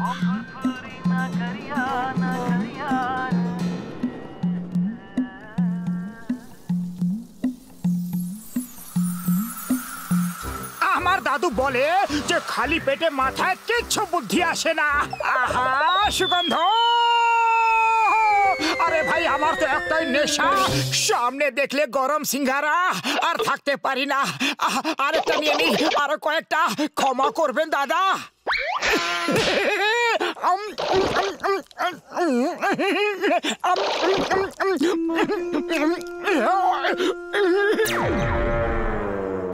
আমার দাদু বলে যে খালি পেটে মাথায় কিচ্ছু বুদ্ধি আসে না। আহা সুগন্ধ! আরে ভাই আমার তো একটাই নেশা, সামনে দেখলে গরম সিঙ্গারা আর থাকতে পারি না। আরেকটা নিয়ে নি, আরো কয়েকটা। ক্ষমা করবেন দাদা।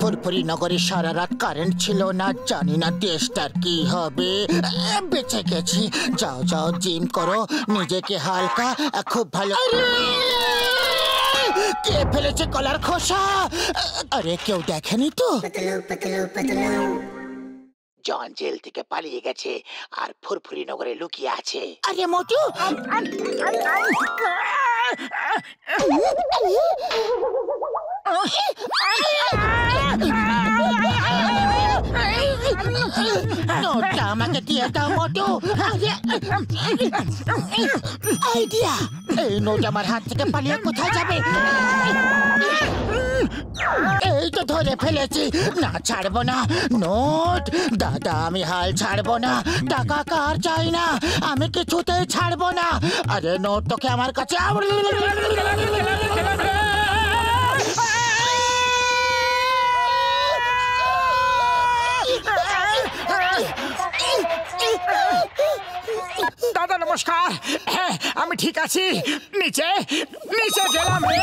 ফুরফুরি নগরে সারা রাত কারেন্ট ছিল না, জানি না দেশটার কি হবে। বেঁচে গেছি। যাও যাও জিম করো, নিজেকে হালকা। খুব ভালো। কে ফেলেছে কলার খোসা? আরে কেউ দেখেনি তো? জন জেল থেকে পালিয়ে গেছে আর ফুরফুরি নগরে লুকিয়ে আছে। আরে মোটু, নোটটা আমাকে দিয়ে দাও মোটু। আইডিয়া! এই নোট আমার হাত থেকে পালিয়ে কোথায় যাবে? এই তো ধরে ফেলেছি। না ছাড়বো না। নোট দাদা, আমি হাল ছাড়বো না। টাকা কার চাই না, আমি কিছুতেই ছাড়বো না। আরে নোট তোকে আমার কাছে। দাদা নমস্কার। হ্যাঁ আমি ঠিক আছি। নিচে নিচে গেলাম রে।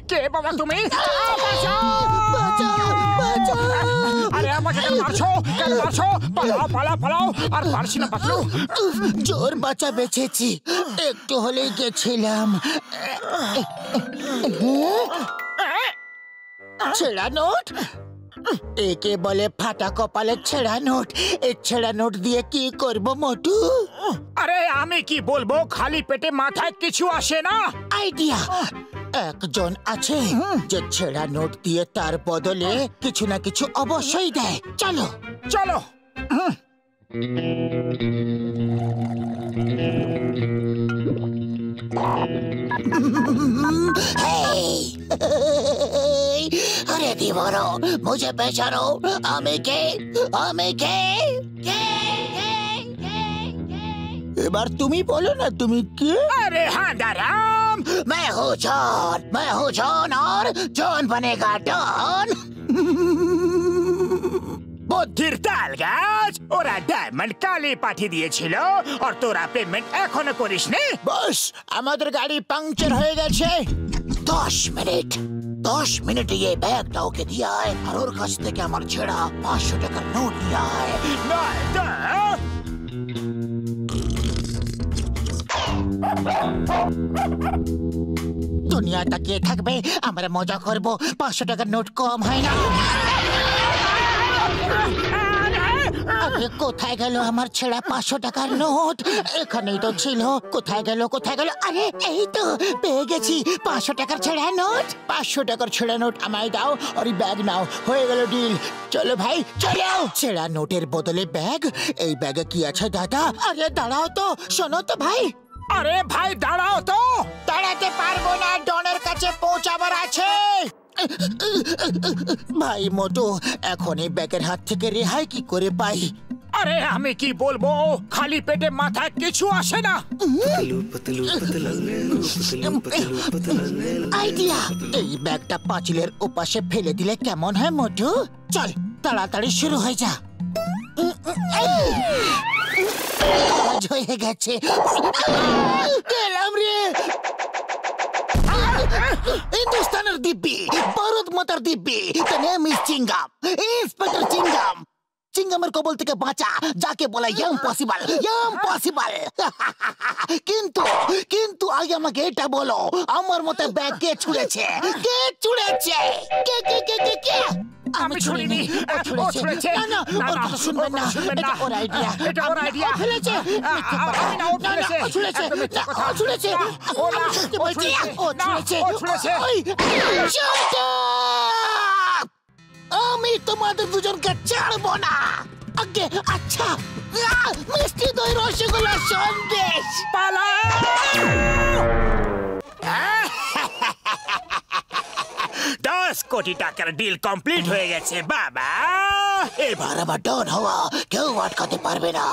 কে বাবা তুমি? আরে আমাকে কেন মারছো? কেন মারছো? পালাও পালাও পালাও। আর পারছি না বাঁচলো। জোর বাঁচা বেঁচেছি, একটু হলেই গেছিলাম। ছেঁড়া নোট? একে বলে ফাটা কপালের ছেঁড়া নোট। এই ছেঁড়া নোট দিয়ে কি করব মোটু? আরে আমি কি বলবো, খালি পেটে মাথায় কিছু আসে না। আইডিয়া! একজন আছে যে ছেঁড়া নোট দিয়ে তার বদলে কিছু না কিছু অবশ্যই দেয়। চলো চলো। अरे दीवारो, मुझे पहचानो। আমি কে? আমি কে? এবার তুমি বলো না তুমি কে? अरे हाँ दाराम, मैं हूँ जॉन और जॉन बनेगा डॉन। বুদ্ধির তাল গাছ। ওরা ডায়মন্ড কালি পাঠিয়ে দিয়েছিল আর তোরা পেমেন্ট এখনো করিসনি। বস, আমাদের গাড়ি পাংচার হয়ে গেছে। 10 মিনিটে ये ব্যাগটা ওকে দিয়ে আয় আর ওর কাছ থেকে আমার ছেঁড়া 500 টাকার নোট নিয়ে আয়। নয়তো দুনিয়া তাকিয়ে থাকবে, আমরা মজা করব। 500 টাকার নোট কম হয় না। আরে কোথায় গেল আমার ছেঁড়া 500 টাকার নোট? এখানেই তো ছিল। কোথায় গেল? আরে এই তো পেয়ে গেছি 500 টাকার ছেঁড়া নোট। 500 টাকার ছেঁড়া নোট আমায় দাও আর এই ব্যাগ নাও। হয়ে গেল ডিল। চলো ভাই চলো। ছেঁড়া নোটের বদলে ব্যাগ। এই ব্যাগে কি আছে দাদা? আরে দাঁড়াও তো, শোনো তো ভাই। আরে ভাই দাঁড়াও তো। দাঁড়াতে পারবো না, ডনের কাছে পৌঁছাবার আছে। ভাই মোটু, এখন এই ব্যাগের হাত থেকে রেহাই কি করে পাই? আরে আমি কি বলবো, খালি পেটে মাথায় কিছু আসে না। আইডিয়া! এই ব্যাগটা পাঁচিলের ওপাশে ফেলে দিলে কেমন হয় মোটু? চল তাড়াতাড়ি শুরু হয়ে যা। কাজ হয়ে গেছে। গেলাম রে। হিন্দুস্তানের দিব্যি, ভারত মাতার দিব্যি। The name is Chingam, inspector Chingam. চিঙ্গামের কবল থেকে বাঁচা, যাকে বলা ইম্পসিবল। কিন্তু আগে আমাকে এটা বলো, আমার মতে ব্যাগ কে ছুঁড়েছে? কে? আমি ছুড়িনি ও ছুড়েছে না না ওর কথা শুনবেন না এটা ওর আইডিয়া এটা ওর আইডিয়া ফেলেছে আমি না ও ছুড়েছে ও ছুড়েছে ও ছুড়েছে ও না বলছি ও ছুড়েছে ও ছুড়েছে Shut up! আমি তোমাদের দুজনকে ছাড়বো না আগে আচ্ছা মিষ্টি দই রসগোল্লা সন্দেশ পালা 10 কোটি টাকার ডিল কমপ্লিট হয়ে গেছে বাবা এবার আবার ডন হওয়া কেউ আটকাতে পারবে না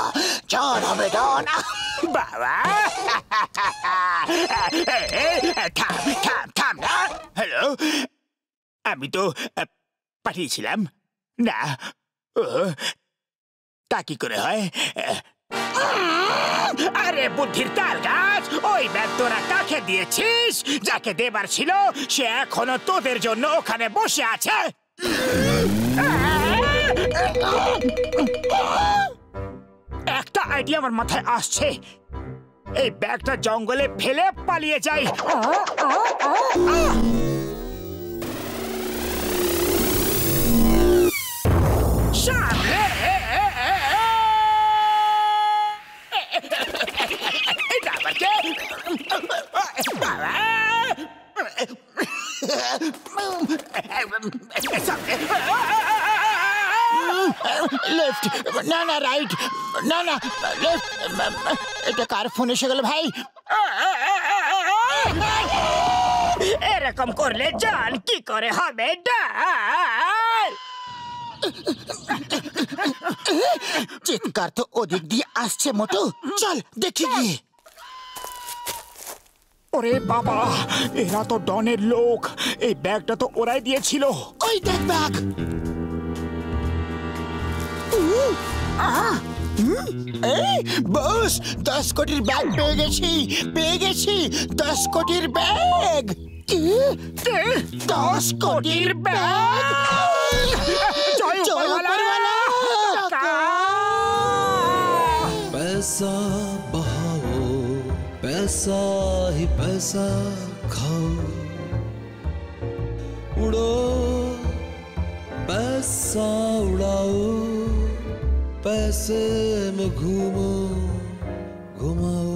ডন হবে ডন বাবা থাম না হ্যালো আমি তো পাঠিয়েছিলাম না তা কি করে হয় আরে বুদ্ধির তার গাছ ওই ব্যাগ তোরা কাকে দিয়েছিস যাকে দেবার ছিল সে এখনো তোদের জন্য ওখানে বসে আছে একটা আইডিয়া আমার মাথায় আসছে এই ব্যাগটা জঙ্গলে ফেলে পালিয়ে যাই সামনে এটা আবার কে লেফট না না রাইট না না লেফট এটা কার ফোন এসে গেল ভাই এরকম করলে জান কি করে হবে ডাল চিৎকার তো ওদিক দিয়ে আসছে মোটু চল দেখি গিয়ে ওরে বাবা এরা তো ডনের লোক এই ব্যাগটা তো ওরাই দিয়েছিল ওই দেখ ব্যাগ বস 10 কোটির ব্যাগ পেয়ে গেছি 10 কোটির ব্যাগ 10 কোটির ব্যাগ জয় উপরওয়ালা पैसा बहाओ पैसा ही पैसा खाओ उड़ो पैसा उड़ाओ पैसे में घूमो घुमाओ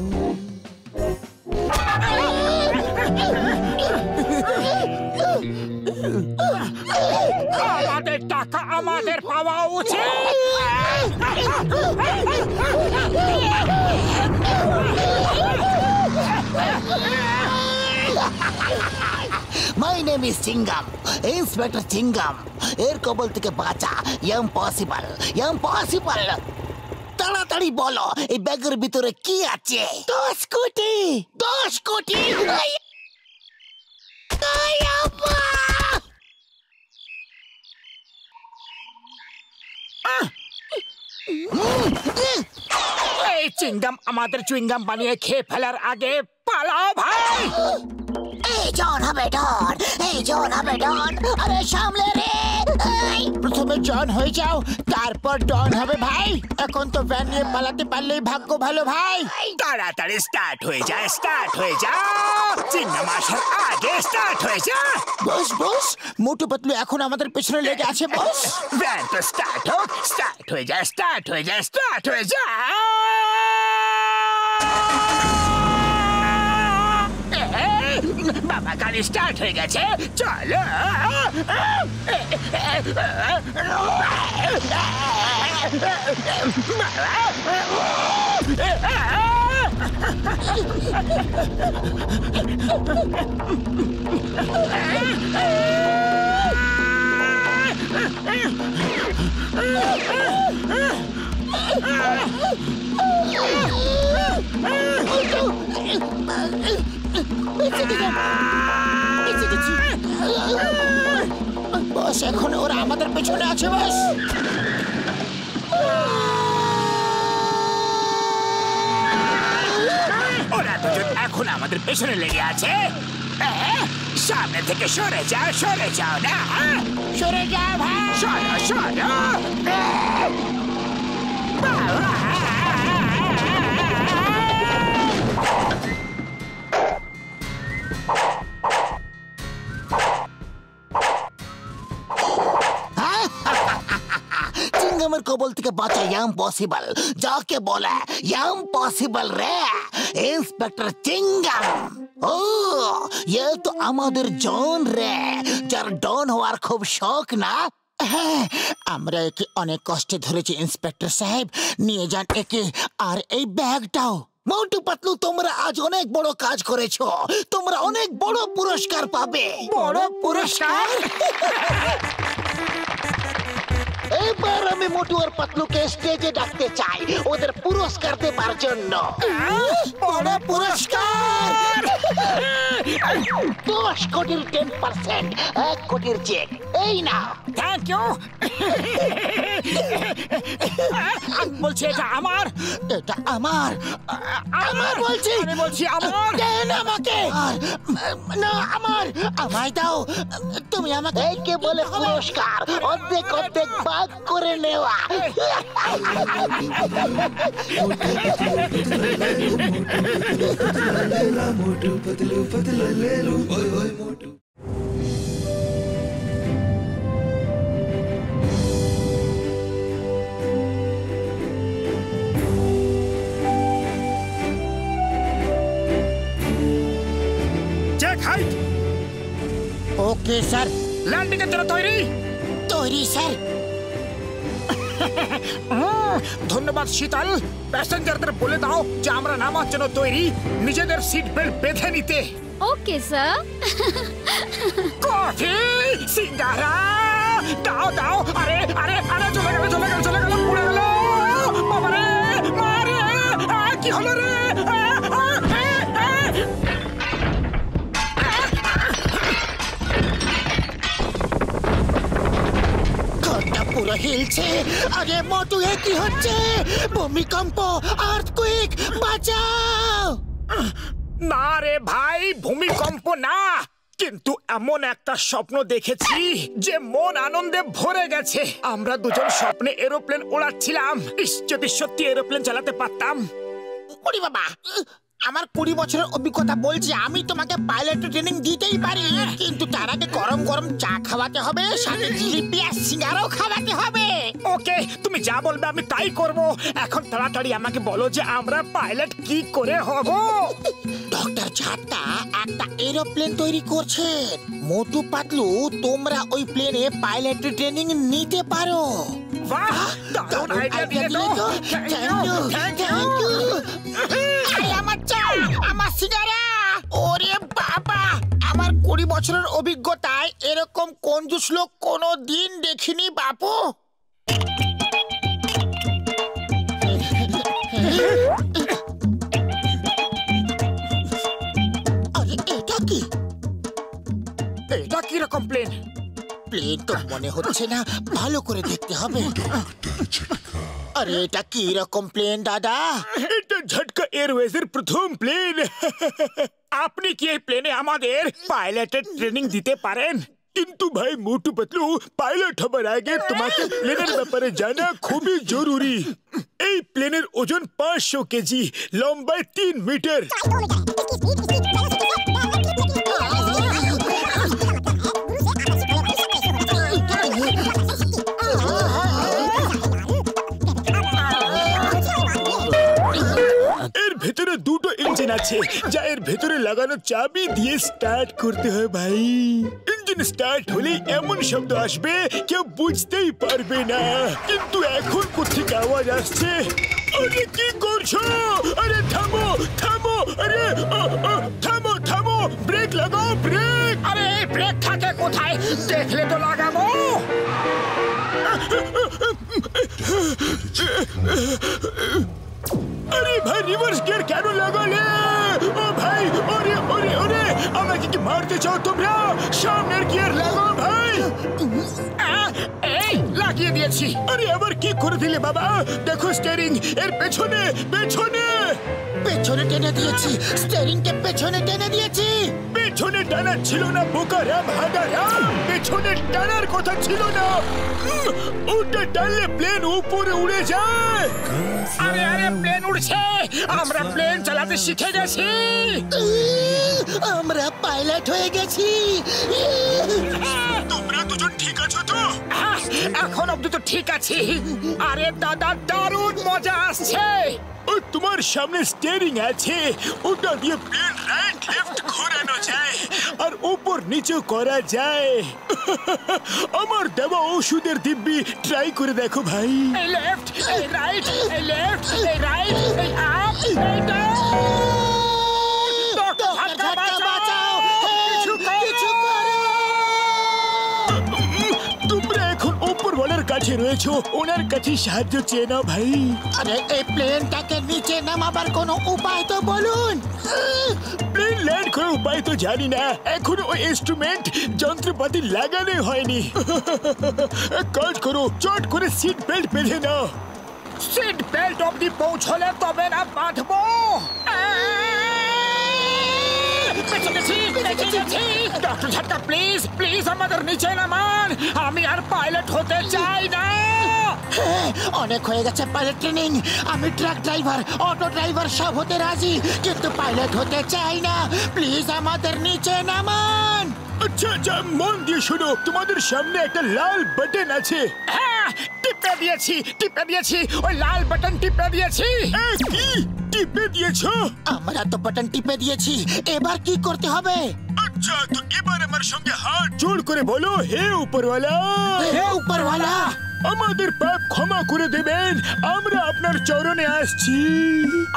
আমাদের টাকা আমাদের পাওয়া উচিত My name is Chingam, Inspector Chingam. এর কবল থেকে বাঁচা ইম্পসিবল তাড়াতাড়ি বলো এই ব্যাগের ভিতরে কি আছে 10 কোটি এই চিংগাম আমাদের চুইংগাম বানিয়ে খেয়ে ফেলার আগে পালাও ভাই এই জন হবে ডন আরে সামলে রে প্রথমে জন হয়ে যাও তারপর ডন হবে ভাই এখন তো ভ্যান নিয়ে পালাতে পারলেই ভাগ্য ভালো ভাই তাড়াতাড়ি স্টার্ট হয়ে যা চিংগাম আসার আগে স্টার্ট হয়ে যা বস মোটু পাতলু এখন আমাদের পেছনে লেগে আছে বস ভ্যান তো স্টার্ট হয়ে যা বাবা গাড়ি স্টার্ট হয়ে গেছে চলো বস এখন ওরা আমাদের পেছনে আছে বস ওরা দুজন এখন আমাদের পেছনে লেগে আছে সামনে থেকে সরে যাও না সরে যা ভাই সরো नामेर कबल থেকে বাঁচা ইম্পসিবল যাকে বলে ইম্পসিবল রে ইন্সপেক্টর চিঙ্গাম ও ये तो আমাদের জন রে যার ডন হওয়ার খুব শখ না হ্যাঁ আমরা একে অনেক কষ্টে ধরেছি ইন্সপেক্টর সাহেব নিয়ে যান একে আর এই ব্যাগটাও মোটু পাতলু তোমরা আজ অনেক বড় কাজ করেছো তোমরা অনেক বড় পুরস্কার পাবে বড় পুরস্কার এবার আমি মোটু আর পাতলুকে স্টেজে ডাকতে চাই ওদের পুরস্কার দেবার জন্য বড় পুরস্কার 10 কোটির 10% 1 কোটির চেক এই নাও থ্যাংক ইউ বলছি এটা আমার আমার বলছি আমি বলছি আমার দেন আমাকে না আমার আমায় দাও তুমি আমাকে একে বলে পুরস্কার অর্ধেক অর্ধেক ভাগ করে নেওয়া मोटू पतलू पतलू ले लू ओए ओए मोटू check height okay sir landing এর জন্য তৈরি তৈরি স্যার ধন্যবাদ শীতল প্যাসেঞ্জারদের বলে দাও যে আমরা নামার জন্য তৈরি নিজেদের সিট বেল্ট বেঁধে নিতে ওকে স্যার কফি সিঙ্গারা দাও দাও আরে আরে আরে চলে গেল পড়ে গেল বাবা রে মারে কি হলো রে পুরো হিলছে আরে মোটু এ কি হচ্ছে ভূমিকম্প আর্থকুইক বাঁচাও না রে ভাই ভূমিকম্প না কিন্তু এমন একটা স্বপ্ন দেখেছি যে মন আনন্দে ভরে গেছে আমরা দুজন স্বপ্নে এরোপ্লেন ওড়াচ্ছিলাম যদি সত্যি এরোপ্লেন চালাতে পারতাম ওরে বাবা আমার 20 বছরের অভিজ্ঞতা বলছে আমি তোমাকে পাইলট ট্রেনিং দিতেই পারি কিন্তু তার আগে গরম গরম চা খাওয়াতে হবে সাথে জিলিপি আর সিঙ্গারাও খাওয়াতে হবে ওকে তুমি যা বলবে আমি তাই করব এখন তাড়াতাড়ি আমাকে বলো যে আমরা পাইলট কি করে হব ডক্টর ঝাট্টা একটা এরোপ্লেন তৈরি করছে মোটু পাতলু তোমরা ওই প্লেনে পাইলট ট্রেনিং নিতে পারো বাহ দারুণ আইডিয়া দিলে তো থ্যাংক ইউ আমার চা আমার সিগারা ওরে বাবা আমার 20 বছরের অভিজ্ঞতায় এরকম কঞ্জুস লোক কোনোদিন দেখিনি বাপু আরে এটা কি রকম প্লেন প্লেন তো মনে হচ্ছে না ভালো করে দেখতে হবে আরে এটা কি রকম প্লেন দাদা এটা ঝটকা এয়ারওয়েজের প্রথম প্লেন আপনি কি এই প্লেনে আমাদের পাইলটের ট্রেনিং দিতে পারেন কিন্তু ভাই মোটু পাতলু পাইলট হবার আগে তোমাকে প্লেনের ব্যাপারে জানা খুবই জরুরি এই প্লেনের ওজন 500 কেজি লম্বায় 3 মিটার ভেতরে দুটো ইঞ্জিন আছে যা এর ভেতরে লাগানো চাবি দিয়ে স্টার্ট করতে হয় ভাই ইঞ্জিন স্টার্ট হলে এমন শব্দ আসবে কেউ বুঝতেই পারবে না কিন্তু এখন কোত্থেকে আওয়াজ আসছে আরে কি করছো আরে থামো থামো আরে থামো থামো ব্রেক লাগাও ব্রেক আরে ব্রেক থাকে কোথায় দেখলে তো লাগাবো আরে ভাই রিভার্স গিয়ার কেন লাগালে ও ভাই ওরে ওরে ওরে আমাকে কি মারতে চাও তোমরা সামনের গিয়ার লাগাও ভাই এই লাগিয়ে দিয়েছি আরে আবার কি করে দিলে বাবা দেখো স্টিয়ারিং এর পেছনে পেছনে পেছনে টেনে দিয়েছি স্টিয়ারিংকে পেছনে টেনে দিয়েছি পেছনে টানা ছিল না বোকারাম হাগারাম পেছনে টানার কথা ছিল না ওটা টানলে প্লেন উপরে উড়ে যায় আরে আরে প্লেন উড়ছে আমরা প্লেন চালাতে শিখে গেছি আমরা পাইলট হয়ে গেছি তোমরা দুজন ঠিক আছো তো এখন অব্দি তো ঠিক আছে। আরে দাদা দারুণ মজা আসছে। ও তোমার সামনে স্টিয়ারিং আছে, ওটা দিয়ে প্লেন রাইট লেফট ঘোরানো যায় আর উপর নিচে করা যায়। আমার দেওয়া ওষুধের দিব্যি ট্রাই করে দেখো ভাই। এই লেফট, এই রাইট, এই লেফট, এই রাইট, এই আপ, এই ডাউন। ডক্টর ঝটকা বাঁচাও, কিছু করো। তোমরা এখন উপরওয়ালার কাছে রয়েছো, ওনার কাছে সাহায্য চেয়ে নাও ভাই। আরে এই প্লেনটাকে নিচে নামাবার কোনো উপায় তো বলুন। প্লেন ল্যান্ড করার উপায় তো জানি না, এখনো ওই ইনস্ট্রুমেন্ট যন্ত্রপাতি লাগানো হয়নি। এক কাজ করো, চট করে সিট বেল্ট বেঁধে নাও। সিট বেল্ট অব্দি পৌঁছলে তবে না বাঁধবো। ডক্টর ঝটকা প্লিজ প্লিজ আমাদের নিচে নামান, আমি আর পাইলট হতে চাই না। অনেক হয়ে গেছে পাইলট ট্রেনিং। আমি ট্রাক ড্রাইভার, অটো ড্রাইভার সব হতে রাজি, কিন্তু পাইলট হতে চাই না। প্লিজ আমাদের নিচে নামান। আচ্ছা আচ্ছা, মন দিয়ে শোনো, তোমাদের সামনে একটা লাল বাটন আছে। হ্যাঁ, টিপে দিয়েছি, ওই লাল বাটন টিপে দিয়েছি। কি টিপে দিয়েছো? আমরা তো বাটন টিপে দিয়েছি, এবার কি করতে হবে? আচ্ছা, তো এবার আমার সঙ্গে হাত জোড় করে বলো, হে উপরওয়ালা, হে উপরওয়ালা, আমাদের পাপ ক্ষমা করে দেবেন, আমরা আপনার চরণে আসছি।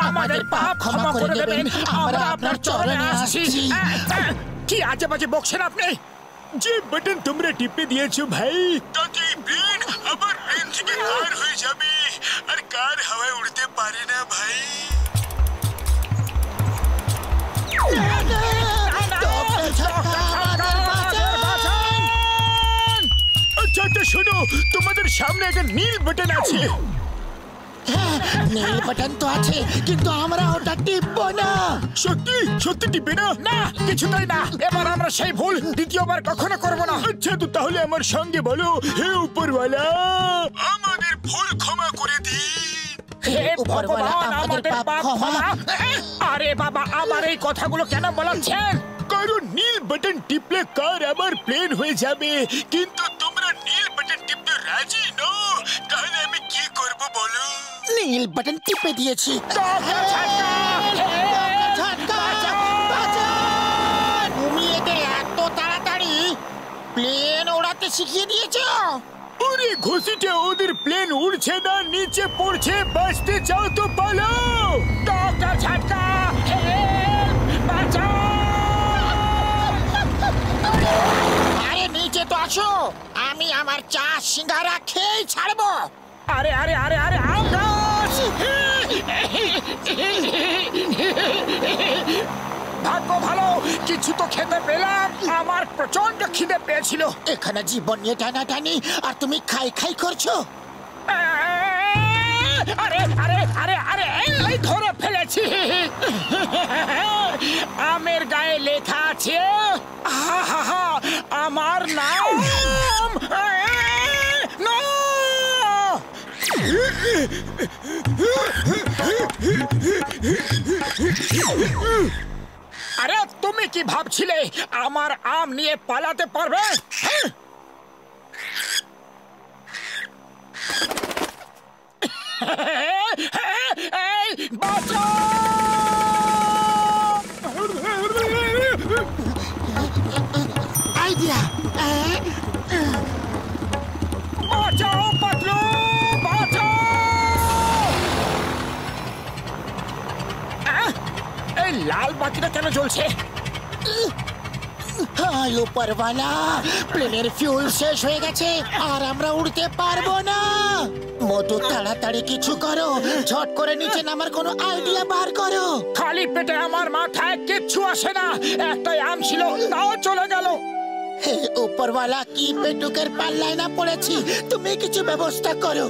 আমাদের পাপ ক্ষমা করে দেবেন, আমরা আপনার চরণে আসছি। কি আজে বাজে বকছেন আপনি? যে বাটন তোমরা টিপে দিয়েছো ভাই, তাতে প্লেন আবার প্লেন থেকে কার হয়ে যাবে, আর কার হাওয়ায় উড়তে পারে না ভাই। আচ্ছা আচ্ছা শোনো, তোমাদের সামনে একটা নীল বাটন আছে। নীল বাটন তো আছে, কিন্তু আমরা ওটা টিপবো না। সত্যি সত্যি টিপবে না? না, কিছুতেই না। এবার আমরা সেই ভুল দ্বিতীয়বার কখনো করব না। আচ্ছা, তো তাহলে আমার সঙ্গে বলো, হে উপরওয়ালা, আমাদের ভুল ক্ষমা করে দিন। হে ভগবান, আমাদের পাপ ক্ষমা। আরে বাবা, আবার এই কথাগুলো কেন বলাচ্ছেন? কারণ নীল বাটন টিপলে কার আবার প্লেন হয়ে যাবে, কিন্তু তোমরা নীল বাটন টিপতে রাজি নও, তাহলে আমি কি করব বলো? নীল বাটন টিপে দিয়েছি। তুমি এদের এত তাড়াতাড়ি প্লেন ওড়াতে শিখিয়ে দিয়েছো? ওরে ঘুষিটা, ওদের প্লেন উড়ছে না, নিচে পড়ছে, বাঁচতে চাও তো পালাও। ডক্টর ঝটকা, বাঁচাও। আরে নিচে তো আসো, আমি আমার চা সিঙ্গারা খেয়ে ছাড়বো। আরে আরে আরে আরে আকাশ! ভাগ্য ভালো, কিছু তো খেতে পেলাম। আমার প্রচন্ড খিদে পেয়েছিল। এখানে জীবন নিয়ে টানাটানি, আর তুমি খাই খাই করছো। আরে আরে আরে আরে এই ধরে ফেলেছি। আমের গায়ে লেখা আছে আমার নাম। আরে তুমি কি ভাবছিলে আমার আম নিয়ে পালাতে পারবে? এই বাঁচাও! আইডিয়া! বাঁচাও পাতলু, বাঁচাও! এই লাল বাতিটা কেন জ্বলছে? হাই উপরওয়ালা, প্লেনের ফিউল শেষ হয়ে গেছে, আর আমরা উড়তে পারবো না। মোটু তাড়াতাড়ি কিছু করো, ঝট করে নিচে নামার কোনো আইডিয়া বার করো। খালি পেটে আমার মাথায় কিচ্ছু আসে না। একটাই আম ছিল, তাও চলে গেল। হে উপরওয়ালা, কি পেটুকের পাল্লায় না পড়েছি, তুমি কিছু ব্যবস্থা করো।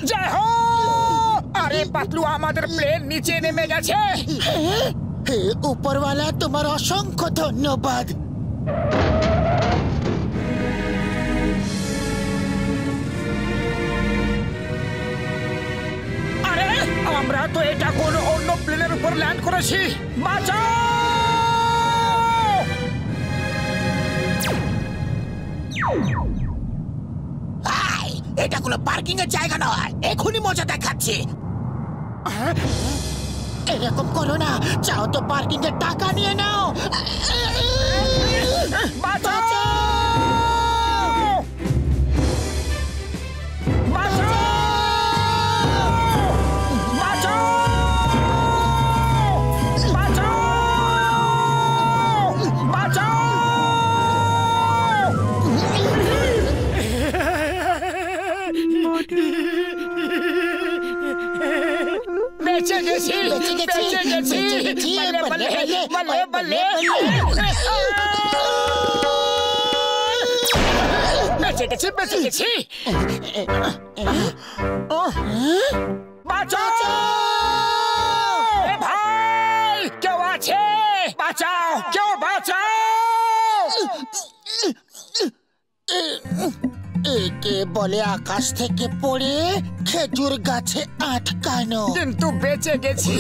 জয় হো! আরে পাতলু, আমাদের প্লেন নিচে নেমে গেছে। হে উপরওয়ালা, তোমার অসংখ্য ধন্যবাদ। আরে আমরা তো এটা কোনো অন্য প্লেনের উপর ল্যান্ড করেছি। বাঁচাও! এটা কোনো পার্কিং এর জায়গা নয়, এখনই মজা দেখাচ্ছি। এরকম করো না, চাও তো পার্কিং এর টাকা নিয়ে নাও। বাঁচাও! বেঁচে গেছি, বেঁচে গেছি, বল্লে বল্লে বল্লে বল্লে, বেঁচে গেছি, বেঁচে গেছি। বাঁচাও! এ ভাই, কেউ আছে? বাঁচাও, কেউ বাঁচাও! একে বলে আকাশ থেকে পড়ে খেজুর গাছে আটকানো। কিন্তু বেঁচে গেছি।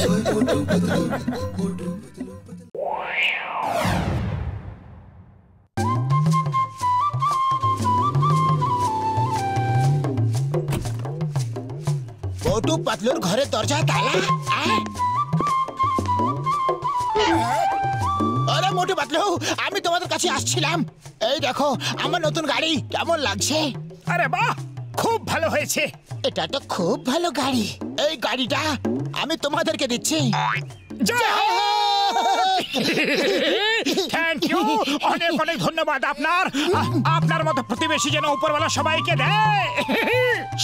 মোটু পাতলুর ঘরের দরজা তালা। আরে মোটু পাতলু, আমি তোমাদের কাছে আসছিলাম। এই দেখো আমার নতুন গাড়ি, কেমন লাগছে? আরে বাহ, খুব ভালো হয়েছে। এটা তো খুব ভালো গাড়ি। এই গাড়িটা আমি তোমাদেরকে দিচ্ছি। থ্যাংক ইউ, অনেক অনেক ধন্যবাদ আপনার। আপনার মতো প্রতিবেশী যেন উপরওয়ালা সবাইকে দেয়।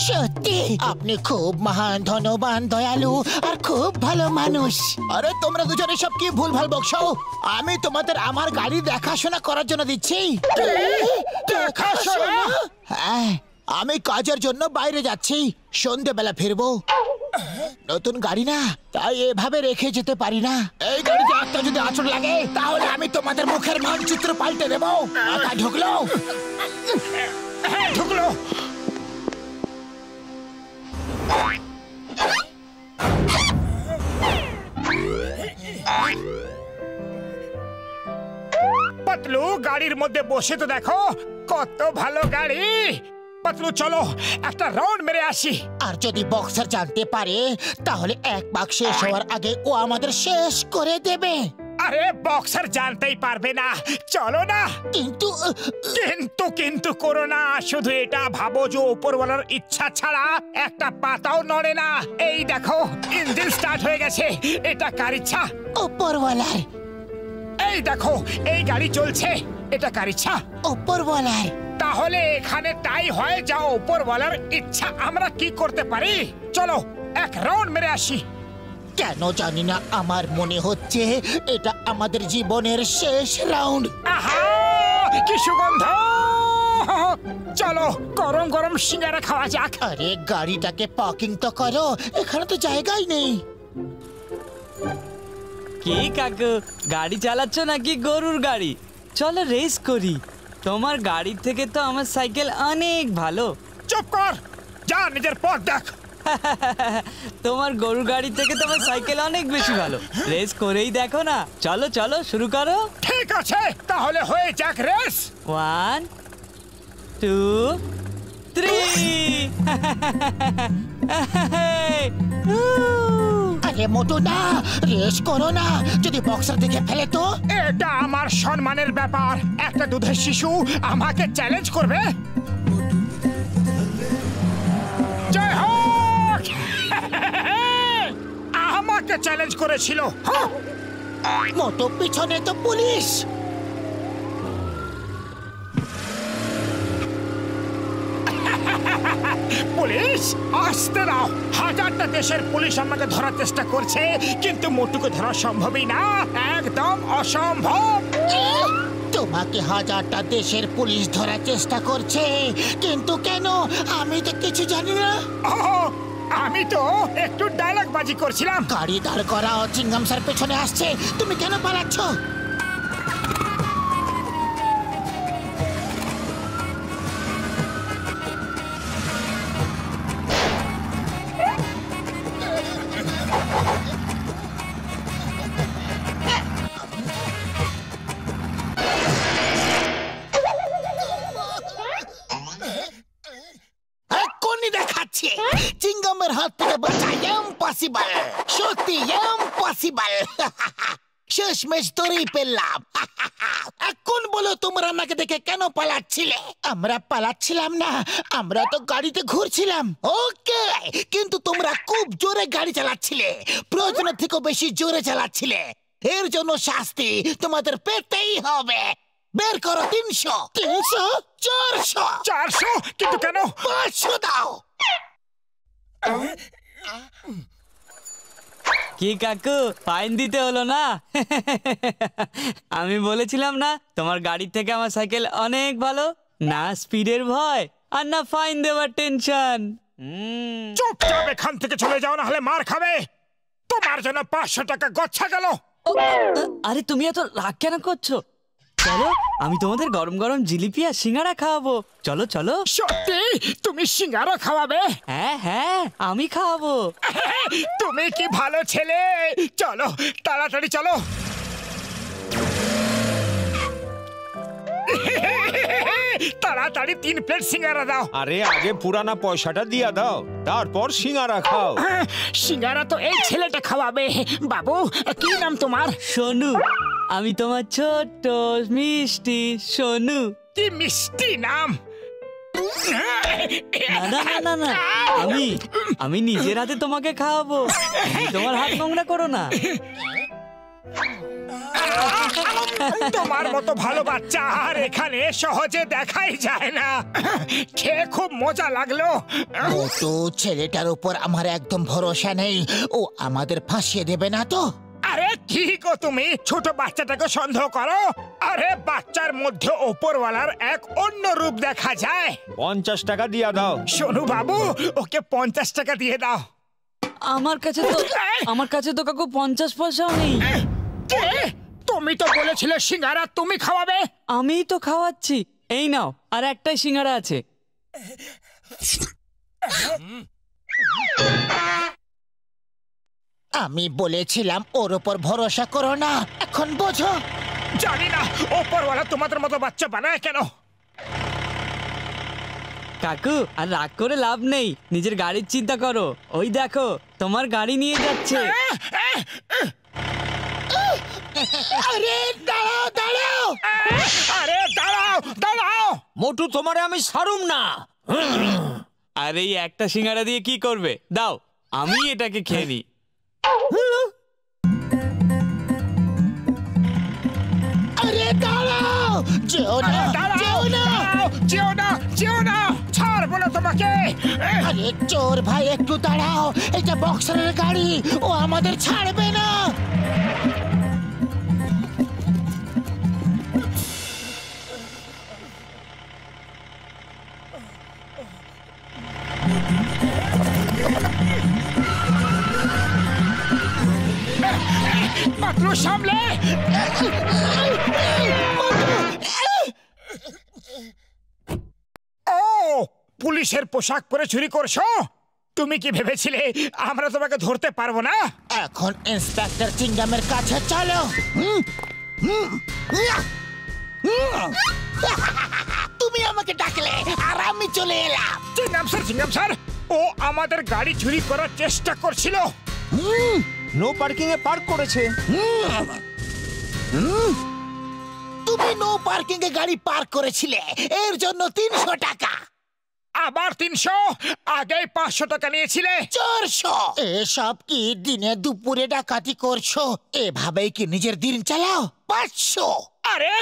সত্যি আপনি খুব মহান, ধনবান, দয়ালু আর খুব ভালো মানুষ। আরে তোমরা দুজনে সব কি ভুলভাল বকছো? আমি তোমাদের আমার গাড়ি দেখাশোনা করার জন্য দিচ্ছি। দেখাশোনা? হ্যাঁ, আমি কাজের জন্য বাইরে যাচ্ছি, সন্ধ্যেবেলা ফিরবো। নতুন গাড়ি না, তাই এভাবে রেখে যেতে পারি না। এই গাড়িতে একটা যদি আঁচড় লাগে তাহলে আমি তোমাদের মুখের মানচিত্র পাল্টে দেবো। টাকা ঢুকলো? হ্যাঁ, ঢুকলো। পাতলু, গাড়ির মধ্যে বসে তো দেখো, কত ভালো গাড়ি। পাতলু চলো একটা রাউন্ড মেরে আসি। আর যদি বক্সার জানতে পারে তাহলে এক পাক শেষ হওয়ার আগে ও আমাদের শেষ করে দেবে। আরে বক্সার জানতেই পারবে না, চলো না। কিন্তু কিন্তু করো না, শুধু এটা ভাবো যে উপরওয়ালার ইচ্ছা ছাড়া একটা পাতাও নড়ে না। এই দেখো ইঞ্জিন স্টার্ট হয়ে গেছে, এটা কার ইচ্ছা? উপরওয়ালার। এই দেখো এই গাড়ি চলছে, এটা কার ইচ্ছা? উপরওয়ালার। তাহলে এখানে তাই হয় যা উপরওয়ালার ইচ্ছা। আমরা কি করতে পারি? চলো এক রাউন্ড মেরে আসি। কেন জানি না, আমার মনে হচ্ছে এটা আমাদের জীবনের শেষ রাউন্ড। আহা, কি সুগন্ধ! চলো গরম গরম সিঙ্গারা খাওয়া যাক। আরে গাড়িটাকে পার্কিং তো করো, এখানে তো জায়গাই নেই। কি কাকু, গাড়ি চালাচ্ছ নাকি গরুর গাড়ি? চলো রেস করি। তোমার গাড়ির থেকে তো আমার সাইকেল অনেক ভালো। চুপ কর, যা নিজের পথ দেখ। তোমার গরুর গাড়ি থেকে তো আমার সাইকেল অনেক বেশি ভালো। রেস করেই দেখো না। চলো চলো শুরু করো। ঠিক আছে, তাহলে হয়ে যাক রেস। 1 2 3। আরে মোটু না, রেস করো না, যদি বক্সার দেখে ফেলে তো? এটা আমার সম্মানের ব্যাপার। একটা দুধের শিশু আমাকে চ্যালেঞ্জ করবে? জয় হোক! আমাকে চ্যালেঞ্জ করেছিল। মোটু পিছনে তো পুলিশ। পুলিশ আসতে দাও। হাজারটা দেশের পুলিশ আমাকে ধরার চেষ্টা করছে, কিন্তু মোটুকে ধরা সম্ভবই না, একদম অসম্ভব। তোমাকে হাজারটা দেশের পুলিশ ধরার চেষ্টা করছে, কিন্তু কেন? আমি তো কিছু জানি না। আমি তো একটু ডায়লগ বাজি করছিলাম। গাড়ি দাঁড় করা, চিংগাম স্যার পেছনে আসছে, তুমি কেন পালাচ্ছ? ইম্পসিবল, সত্যি ইম্পসিবল। শেষমেশ ধরেই পেলাম। এখন বলো তোমরা আমাকে দেখে কেন পালাচ্ছিলে? আমরা পালাচ্ছিলাম না, আমরা তো গাড়িতে ঘুরছিলাম। ওকে, কিন্তু তোমরা খুব জোরে গাড়ি চালাচ্ছিলে, প্রয়োজনের থেকেও বেশি জোরে চালাচ্ছিলে। এর জন্য শাস্তি তোমাদের পেতেই হবে। বের করো 300, 300, 400, 400? কিন্তু কেন? 500 দাও। কি কাকু, ফাইন দিতে হলো না? আমি বলেছিলাম না তোমার গাড়ির থেকে আমার সাইকেল অনেক ভালো। না স্পিডের ভয় আর না ফাইন দেওয়ার টেনশন। চুপচাপ এখান থেকে চলে যাও, না হলে মার খাবে। তোমার জন্য 500 টাকা গচ্ছা গেল। আরে তুমি এত রাগ কেন করছো? চলো, আমি তোমাদের গরম গরম জিলিপি আর সিঙ্গারা খাওয়াবো। চলো চলো। সত্যি তুমি সিঙ্গারা খাওয়াবে? হ্যাঁ হ্যাঁ, আমি খাওয়াবো। তুমি কি ভালো ছেলে। চলো তাড়াতাড়ি চলো। তাড়াতাড়ি 3 প্লেট সিঙ্গারা দাও। আরে আগে পুরানা পয়সাটা দিয়া দাও, তারপর সিঙ্গারা খাও। সিঙ্গারা তো এই ছেলেটা খাওয়াবে। বাবু, কি নাম তোমার? সোনু। আমি তোমার ছোট্ট মিষ্টি সোনু। কি মিষ্টি নাম। না না না না, আমি নিজের হাতে তোমাকে খাওয়াবো। তুমি তোমার হাত নোংরা করো না। তোমার মতো ভালো বাচ্চা আর এখানে সহজে দেখাই যায় না। খেয়ে খুব মজা লাগলো। তো ছেলেটার উপর আমার একদম ভরসা নেই, ও আমাদের ফাঁসিয়ে দেবে না তো? আরে কি গো তুমি ছোট বাচ্চাটাকে সন্দেহ করো? আরে বাচ্চার মধ্যে ওপরওয়ালার এক অন্য রূপ দেখা যায়। 50 টাকা দিয়া দাও। সোনু বাবু, ওকে 50 টাকা দিয়ে দাও। আমার কাছে তো কাকু 50 পয়সাও নেই। কে? তুমি তো বলেছিলে সিঙ্গারা তুমি খাওয়াবে। আমিই তো খাওয়াচ্ছি। এই নাও, আর একটাই সিঙ্গারা আছে। আমি বলেছিলাম ওর উপর ভরসা করো না, এখন বোঝো। জানি না ওপরওয়ালা তোমাদের মতো বাচ্চা বানায় কেন। কাকু, আর রাগ করে লাভ নেই, নিজের গাড়ির চিন্তা করো। ওই দেখো, তোমার গাড়ি নিয়ে যাচ্ছে। আরে দাঁড়াও দাঁড়াও। আরে দাঁড়াও দাঁড়াও। মোটু, তোমারে আমি ছাড়ুম না। আর এই একটা সিঙ্গারা দিয়ে কি করবে? দাও, আমি এটাকে খেয়ে নিই। আরে দাঁড়াও, যেও না, যেও না, যেও না, যেও না, ছাড় বলো তোমাকে। আরে চোর ভাই একটু দাঁড়াও, এটা বক্সারের গাড়ি, ও আমাদের ছাড়বে না। পাতলু সামলে। ও, পুলিশের পোশাক পরে চুরি করছো? তুমি কি ভেবেছিলে আমরা তোমাকে ধরতে পারবো না? এখন ইন্সপেক্টর চিঙ্গামের কাছে চলো। তুমি আমাকে ডাকলে আর আমি চলে এলাম। চিঙ্গাম স্যার, ও আমাদের গাড়ি চুরি করার চেষ্টা করছিল। নো পার্কিং এ পার্ক করেছে। তুমি নো পার্কিং এ গাড়ি পার্ক করেছিলে, এর জন্য 300 টাকা। আবার 300? আগে 500 টাকা নিয়েছিলে। 400। এসব কি দিনে দুপুরে ডাকাতি করছো? এভাবেই কি নিজের দিন চালাও? 500। আরে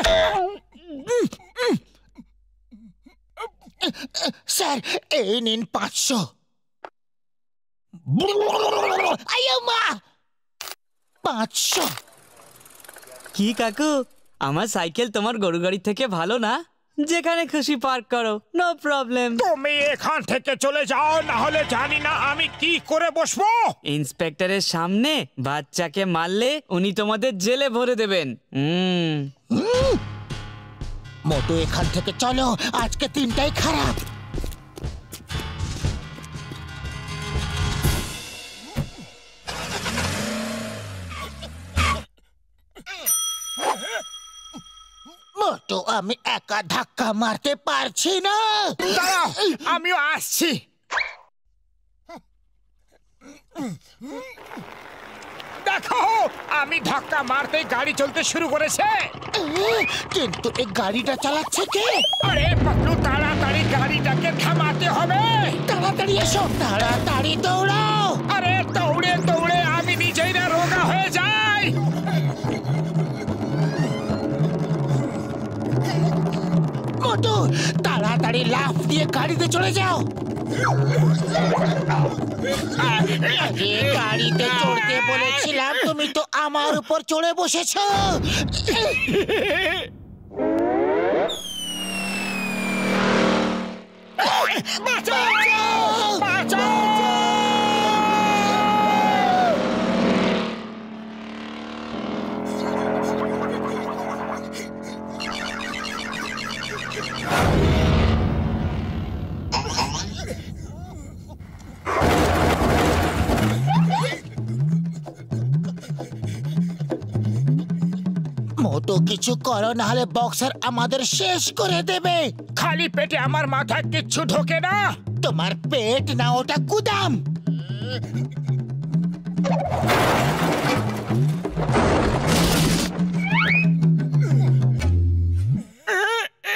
স্যার, এই নিন 500। আয়ো মা, 500। কি কাকু, আমার সাইকেল তোমার গরু গাড়ির থেকে ভালো না? যেখানে খুশি পার্ক করো, নো প্রবলেম। তুমি এখান থেকে চলে যাও, না হলে জানি না আমি কি করে বসবো। ইন্সপেক্টরের সামনে বাচ্চাকে মারলে উনি তোমাদের জেলে ভরে দেবেন। মোটু, এখান থেকে চলো, আজকে দিনটাই খারাপ। মোটু, আমি একা ধাক্কা মারতে পারছি না। দাঁড়াও, আমিও আসছি। দেখো আমি ধাক্কা মারতেই গাড়ি চলতে শুরু করেছে। কিন্তু এই গাড়িটা চালাচ্ছে কে? আরে পাতলু, তাড়াতাড়ি গাড়িটাকে থামাতে হবে। তাড়াতাড়ি এসো, তাড়াতাড়ি দৌড়াও। আরে দৌড়ে দৌড়ে আমি নিজেই না রোগা হয়ে যাই। মোটু, তাড়াতাড়ি লাফ দিয়ে গাড়িতে চলে যাও। আরে গাড়িতে চড়তে বলেছিলাম, তুমি তো আমার উপর চড়ে বসেছো। মোটো, কিছু করো, না হলে বক্সার আমাদের শেষ করে দেবে। খালি পেটে আমার মাথায় কিচ্ছু ঢোকে না। তোমার পেট না, ওটা গুদাম।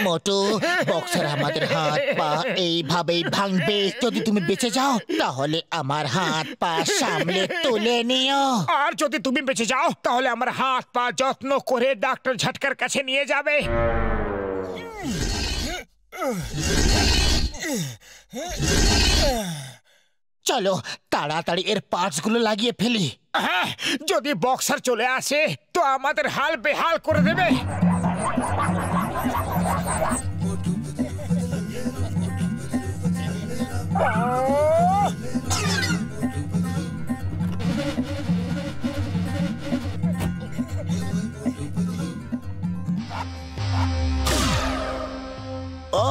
মোটু, বক্সার আমাদের হাত পা এইভাবেই ভাঙবে। যদি তুমি বেঁচে যাও তাহলে আমার হাত পা সামলে তুলে নিও। আর যদি তুমি বেঁচে যাও তাহলে আমার হাত পা যত্ন করে ডাক্তার ঝটকার কাছে নিয়ে যাবে। চলো তাড়াতাড়ি এর পার্টস গুলো লাগিয়ে ফেলি। হ্যাঁ, যদি বক্সার চলে আসে তো আমাদের হাল বেহাল করে দেবে। ও,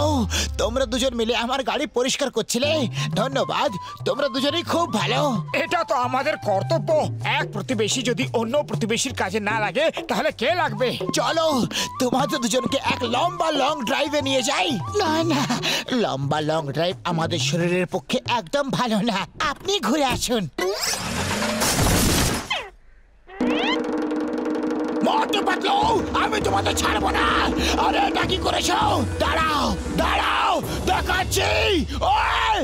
তোমরা দুজন মিলে আমার গাড়ি পরিষ্কার করছিলে, ধন্যবাদ। তোমরা দুজনেই খুব ভালো। এটা তো আমাদের কর্তব্য। এক প্রতিবেশী যদি অন্য প্রতিবেশীর কাজে না লাগে তাহলে কে লাগবে? চলো তোমাদের দুজনকে এক লম্বা লং ড্রাইভে নিয়ে যাই। না না, লম্বা লং ড্রাইভ আমাদের শরীরের পক্ষে একদম ভালো না। আপনি ঘুরে আসুন। মোটু পাতলু, আমি তোমাদের ছাড়বো না। আরে এটা কি করেছো? দাঁড়াও দাঁড়াও, দেখাচ্ছি। ওই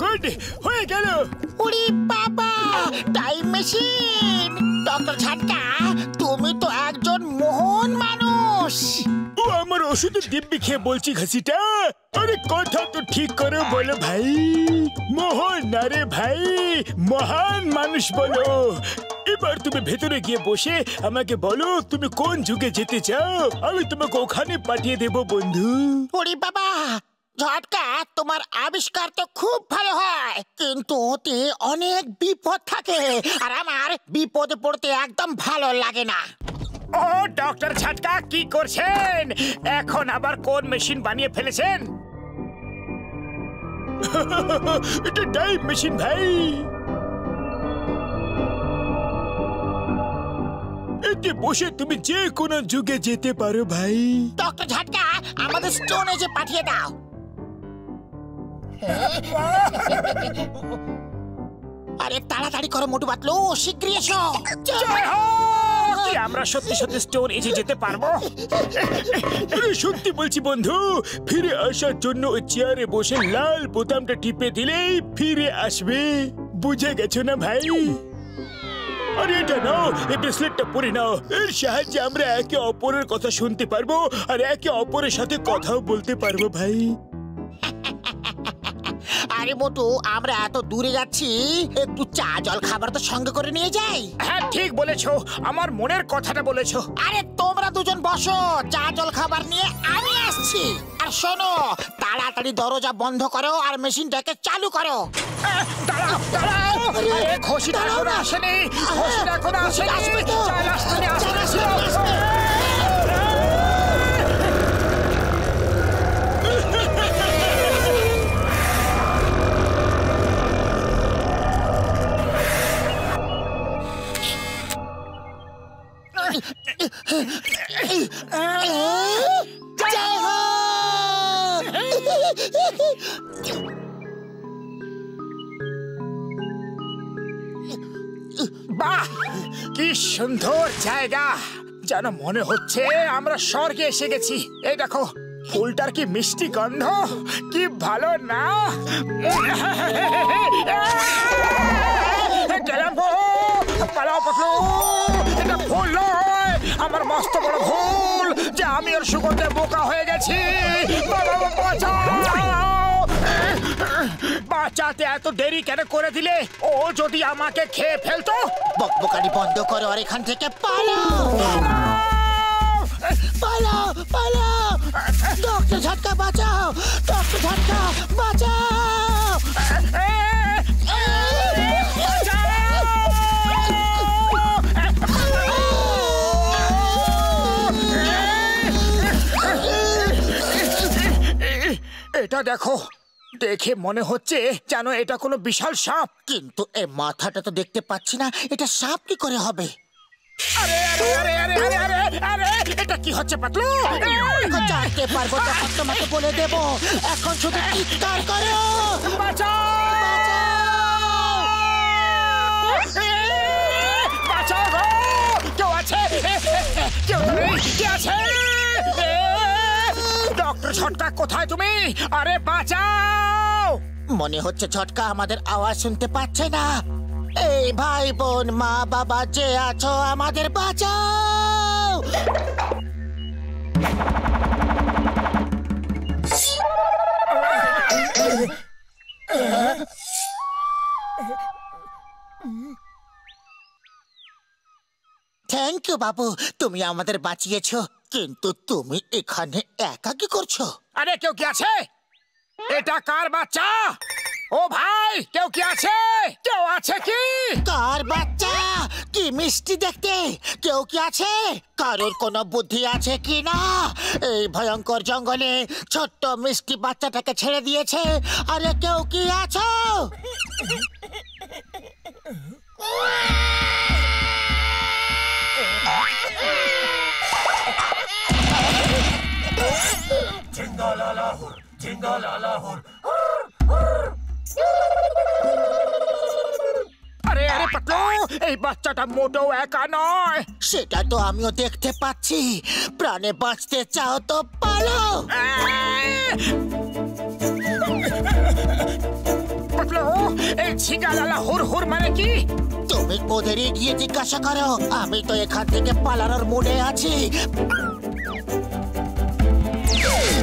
গুড, হয়ে গেল। উড়ি বাবা, টাইম মেশিন। ডক্টর ঝাটকা, তুমি তো একজন মহান মানুষ। ও আমার ওষুধের দিব্যি খেয়ে বলছি ঘাসিটা। আরে কথা তো ঠিক করে বলো ভাই। মোহন না রে ভাই, মহান মানুষ বলো। এবার তুমি ভেতরে গিয়ে বসে আমাকে বলো তুমি কোন যুগে যেতে চাও। আমি তোমাকে ওখানে পাঠিয়ে দেব বন্ধু। উড়ি বাবা, ঝটকা, তোমার আবিষ্কার তো খুব ভালো হয়, কিন্তু ওতে অনেক বিপদ থাকে, আর আমার বিপদে পড়তে একদম ভালো লাগে না। ও ডক্টর ঝটকা, কি করছেন? এখন আবার কোন মেশিন বানিয়ে ফেলেছেন? এটা টাইম মেশিন ভাই। এতে বসে তুমি যে কোনো যুগে যেতে পারো ভাই। ডক্টর ঝটকা, আমাদের স্টোন এজে পাঠিয়ে দাও। আরে তাড়াতাড়ি করো মোটু পাতলু, শীঘ্রই এসো। জয় হো! কি আমরা সত্যি সত্যি স্টোন এজে যেতে পারবো? আরে সত্যি বলছি বন্ধু, ফিরে আসার জন্য ওই চেয়ারে বসে লাল বোতামটা টিপে দিলেই ফিরে আসবে। বুঝে গেছো না ভাই? আরে এটা নাও, এই ব্রেসলেটটা পরে নাও। এর সাহায্যে আমরা একে অপরের কথা শুনতে পারবো আর একে অপরের সাথে কথাও বলতে পারবো ভাই। আরে মোটু, আমরা এত দূরে যাচ্ছি, একটু চা জল খাবার তো সঙ্গে করে নিয়ে যাই। হ্যাঁ ঠিক বলেছো, আমার মনের কথাটা বলেছো। আরে তোমরা দুজন বসো, চা জল খাবার নিয়ে আমি আসছি। আর শোনো, তাড়াতাড়ি দরজা বন্ধ করো আর মেশিনটাকে চালু করো। দাঁড়াও দাঁড়াও, ঘোষিটা এখনো আসেনি, ঘোষিটা এখনো আসেনি। আসবে তো, চাল আসতে চাল আসবে। জয় হো! বাহ, কি সুন্দর জায়গা! যেন মনে হচ্ছে আমরা স্বর্গে এসে গেছি। এই দেখো, ফুলটার কি মিষ্টি গন্ধ, কি ভালো না! গেলাম গো, পালাও পাতলু, এটা ভুল নয়, আমার মস্ত বড় ভুল যে আমি ওর সুগন্ধে বোকা হয়ে গেছি। বাঁচাতে এত দেরি কেন করে দিলে? ও যদি আমাকে খেয়ে ফেলতো। বকবকানি বন্ধ করো আর এখান থেকে পালাও! পালাও, পালাও! ডক্টর ঝটকা বাঁচাও! ডক্টর ঝটকা বাঁচাও! এটা দেখো, দেখে মনে হচ্ছে যেন এটা কোনো বিশাল সাপ। কিন্তু এই মাথাটা তো দেখতে পাচ্ছি না, এটা সাপ কি করে হবে? আরে আরে আরে আরে আরে আরে আরে, এটা কি হচ্ছে পাতলু? এখন জানতে পারবো তখন তোমাকে বলে দেব। এখন শুধু চিৎকার করো! বাঁচাও! বাঁচাও গো! কেউ আছে? কেউ তো নেই? কে আছে? ডক্টর ঝটকা, কোথায় তুমি? আরে বাঁচাও! মনে হচ্ছে ঝটকা আমাদের আওয়াজ শুনতে পাচ্ছে না। এই ভাই বোন, মা বাবা যে আছো, আমাদের বাঁচাও! থ্যাংক ইউ বাবু, তুমি আমাদের বাঁচিয়েছো। কিন্তু তুমি এখানে একা কি করছো? আরে কেউ কি আছে? এটা কার বাচ্চা? ও ভাই, কেউ কি আছে? কেউ আছে কি? কার বাচ্চা? কি মিষ্টি দেখতে! কেউ কি আছে? কারোর কোনো বুদ্ধি আছে কি না? এই ভয়ঙ্কর জঙ্গলে ছোট্ট মিষ্টি বাচ্চাটাকে ছেড়ে দিয়েছে। আরে কেউ কি আছো? আরে আরে পাতলু, এই বাচ্চাটা মোটেও একা নয়। সেটা তো আমিও দেখতে পাচ্ছি। প্রাণে বাঁচতে চাও তো পালাও! পাতলু, এই ঝিঙ্গালালা হুর হুর মানে কি? তুমি ওদেরই গিয়ে জিজ্ঞাসা করো। আমি তো এখান থেকে পালানোর মুডে আছি।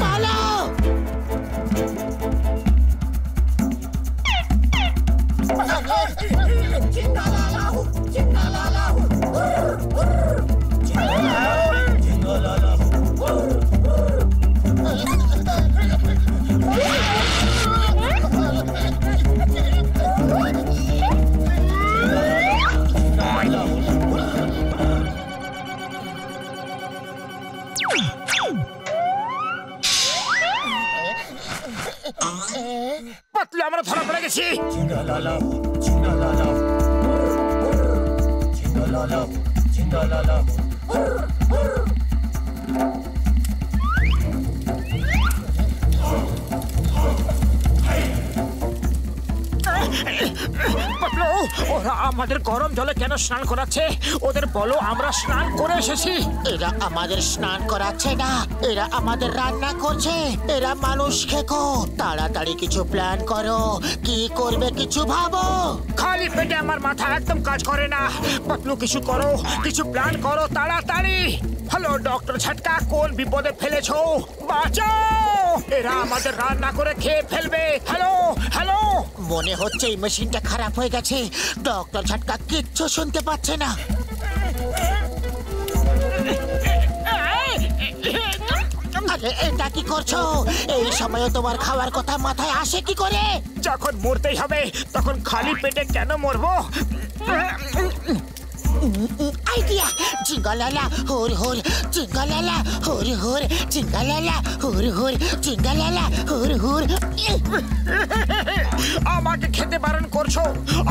পালাও! পাতলু, আমরা ধরা পড়ে গেছি। পাতলু, ওরা আমাদের গরম জলে কেন স্নান করাচ্ছে? ওদের বলো আমরা স্নান করে এসেছি। এরা আমাদের স্নান করাচ্ছে না, এরা আমাদের রান্না করছে। এরা মানুষ খেকো। তাড়াতাড়ি কিছু প্ল্যান করো। কি করবে কিছু ভাবো। খালি পেটে আমার মাথা একদম কাজ করে না। পাতলু, কিছু করো, কিছু প্ল্যান করো তাড়াতাড়ি। হ্যালো ডক্টর ঝটকা, কোন বিপদে ফেলেছো? বাঁচাও! এরা আমাদের রান্না করে খেয়ে ফেলবে। Hello hello! মনে হচ্ছে এই মেশিনটা খারাপ হয়ে গেছে। ডক্টর ঝটকা কিচ্ছু শুনতে পাচ্ছে না। আরে এটা কি করছো? এই সময়ে তোমার খাওয়ার কথা মাথায় আসে কি করে? যখন মরতেই হবে তখন খালি পেটে কেন মরবো? আইডিয়া! জিঙ্গালালা হুর হুর, জিঙ্গালালা হুর হুর, জিঙ্গালালা হুর হুর, জিঙ্গালালা হুর হুর। আমাকে খেতে বারণ করছো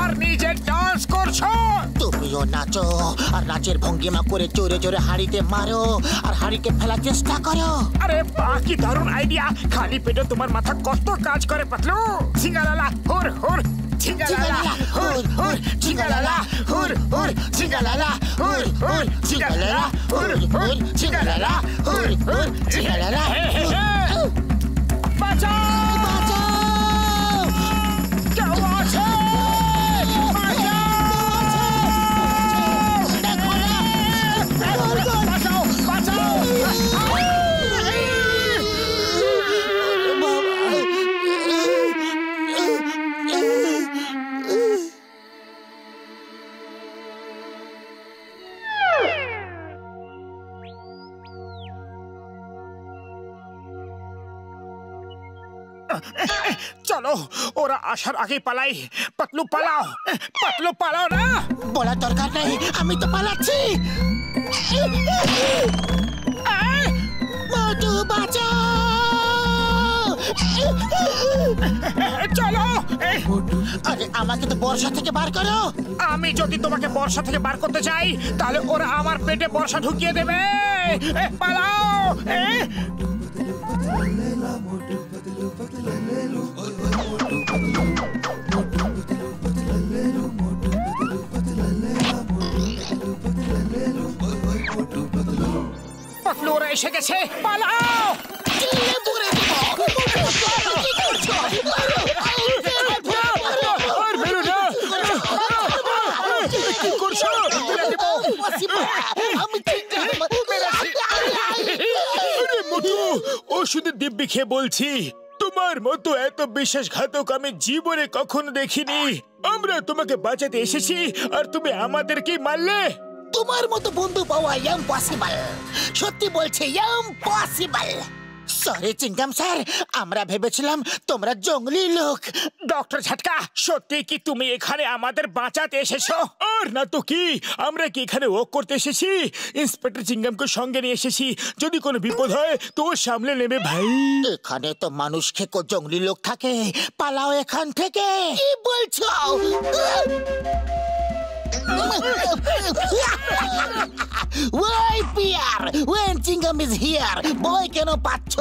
আর নিজে ডান্স করছো। তুমিও নাচো আর নাচের ভঙ্গিমা করে জোরে জোরে হাড়িতে মারো আর হাড়িকে ফেলার চেষ্টা করো। আরে বাহ, কি দারুণ আইডিয়া! খালি পেটে তোমার মাথা কত কাজ করে পাতলু। ঝিঙ্গালালা হুর হুর, ঝিঙ্গালালা হুর হুর, ঝিঙ্গালালা হুর হুর, ঝিঙ্গালালা হুর হুর, ঝিঙ্গালালা হুর হুর, ঝিঙ্গালালা হুর হুর, ঝিঙ্গালালা হুর হুর। বাঁচাও! কেউ আছে? চলো, ওরা আসার আগে পালাই। পাতলু পালাও, পাতলু পালাও না। বলার দরকার নেই, আমি তো পালাচ্ছি। মোটু বাঁচাও! চলো। আরে আমাকে তো বর্ষা থেকে বার করো। আমি যদি তোমাকে বর্ষা থেকে বার করতে চাই, তাহলে ওরা আমার পেটে বর্ষা ঢুকিয়ে দেবে। পালাও। পাতলু, ওরা এসে গেছে, পালাও। কি করছো? মোটু, ওষুধের দিব্যি খেয়ে বলছি, তোমার মতো এত বিশ্বাসঘাতক আমি জীবনে কখনো দেখিনি। আমরা তোমাকে বাঁচাতে এসেছি আর তুমি আমাদেরকে মারলে। তোমার মতো বন্ধু পাওয়া ইম্পসিবল। সত্যি বলছে, ইম্পসিবল। সরি চিঙ্গাম স্যার, আমরা ভেবেছিলাম তোমরা জঙ্গলি লোক। ডক্টর ঝটকা, সত্যি কি তুমি এখানে আমাদের বাঁচাতে এসেছো? আর না তো কি, আমরা কি এখানে ওয়াক করতে এসেছি? ইন্সপেক্টর চিঙ্গামকে সঙ্গে নিয়ে এসেছি, যদি কোনো বিপদ হয় তো ও সামলে নেবে ভাই। এখানে তো মানুষ খেকো জঙ্গলি লোক থাকে, পালাও এখান থেকে। কি বলছো? Why Pierre? When Chingam is here, boy কেন পাচ্ছ?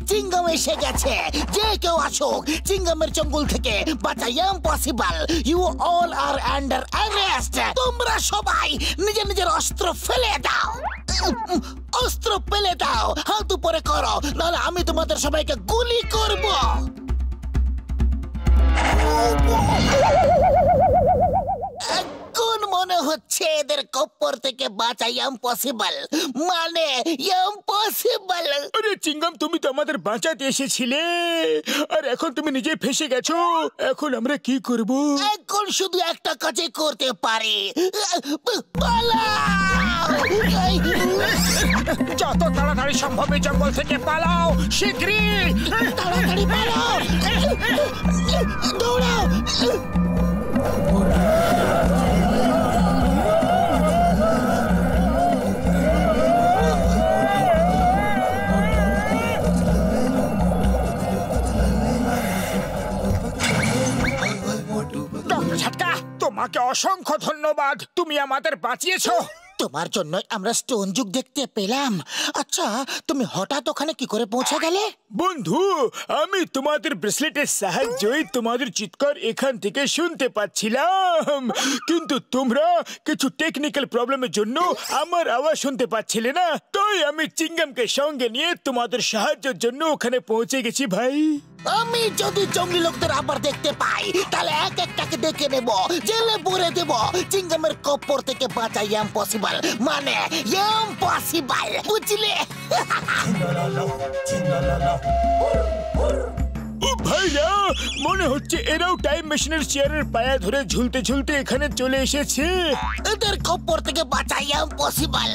চিঙ্গাম এসে গেছে। যে কেউ আসুক চিঙ্গামের জঙ্গল থেকে বাঁচা impossible. You all are under arrest. তোমরা সবাই নিজের নিজের অস্ত্র ফেলে দাও। অস্ত্র ফেলে দাও, হাত উপরে করো, নাহলে আমি তোমাদের সবাইকে গুলি করব। কোন মনে হচ্ছে এদের কপ্পর থেকে বাঁচা ইম্পসিবল, মানে ইম্পসিবল। আরে চিঙ্গাম, তুমি তো আমাদের বাঁচাতে এসেছিলে আর এখন তুমি নিজে ফেসে গেছো। এখন আমরা কি করব? এখন শুধু একটা কাজই করতে পারি, পালাও। যত তাড়াতাড়ি সম্ভব এই জঙ্গল থেকে পালাও, শীঘ্রই। তাড়াতাড়ি পালাও, দৌড়াও। ডক্টর ঝটকা, তোমাকে অসংখ্য ধন্যবাদ, তুমি আমাদের বাঁচিয়েছো। তোমার জন্যই আমরা স্টোন যুগ দেখতে পেলাম। আচ্ছা, তুমি হঠাৎ ওখানে কি করে পৌঁছে গেলে? বন্ধু, আমি তোমাদের ব্রেসলেটের সাহায্যে তোমাদের চিৎকার এখান থেকে শুনতে পাচ্ছিলাম, কিন্তু তোমরা কিছু টেকনিক্যাল প্রবলেমের জন্য আমার আওয়াজ শুনতে পাচ্ছিলে না। তাই আমি চিঙ্গামকে সঙ্গে নিয়ে তোমাদের সাহায্যের জন্য ওখানে পৌঁছে গেছি ভাই। আমি যদি জঙ্গলি লোকদের আবার দেখতে পাই, তাহলে এক একটাকে দেখে নেব, জেলে ভরে দেব। চিঙ্গামের কপ্পর থেকে বাঁচা ইম্পসিবল, মানে ইম্পসিবল, বুঝলে? ও ভাইরা, মনে হচ্ছে এরাও টাইম মেশিনের চেয়ারের পায়া ধরে ঝুলতে ঝুলতে এখানে চলে এসেছে। এদের কপ্পর থেকে বাঁচা ইম্পসিবল,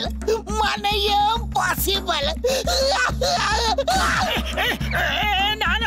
মানে ইম্পসিবল। না